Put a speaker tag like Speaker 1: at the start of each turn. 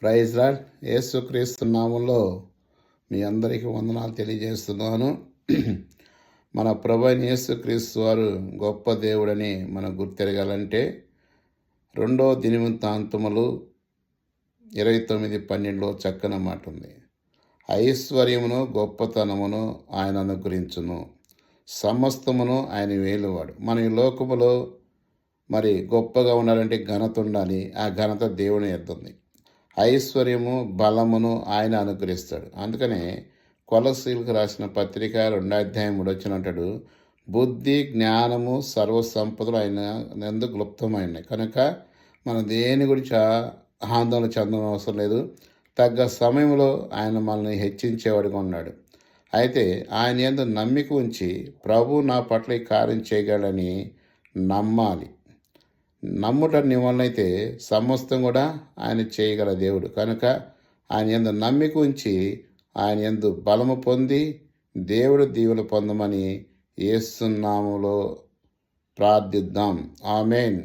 Speaker 1: Praise lord. యేసుక్రీస్తు నామంలో మీ అందరికీ వందనాలు తెలియజేస్తున్నాను. మన ప్రభు అయిన యేసుక్రీస్తు వారు గొప్ప దేవుడని మనం గుర్తెరగాలంటే 2 దినవృత్తాంతములు 29:12 చక్కని మాట ఉంది. ఐశ్వర్యమును గొప్పతనమును ఆయన అనుగ్రహించును, సమస్తమును ఆయన వేలువాడు. మన ఈ లోకములో గొప్పగా ఉండాలంటే ఘనత ఉండాలి. ఆ ఘనత దేవుని ఎద్దుంది. ఐశ్వర్యము బలమును ఆయన అనుగ్రహిస్తాడు. అందుకనే కొలసీలకు రాసిన పత్రిక 2:3 బుద్ధి జ్ఞానము సర్వసంపదలు ఆయన ఎందుకు క్లుప్తమైనవి కనుక మనం దేని గురించి ఆందోళన చెందడం అవసరం లేదు. తగ్గ సమయంలో ఆయన మనల్ని హెచ్చించేవాడిగా ఉన్నాడు. అయితే ఆయన యందు నమ్మిక ఉంచి ప్రభు నా పట్ల ఈ కార్యం చేయగలని నమ్మాలి. నమ్ముట నీ వలనైతే సమస్తం కూడా ఆయన చేయగల దేవుడు కనుక ఆయన యందు నమ్మిక ఉంచి ఆయన యందు బలము పొంది దేవుడు దీవెన పొందమని యేసు నామములో ప్రార్థిద్దాం. ఆమేన్.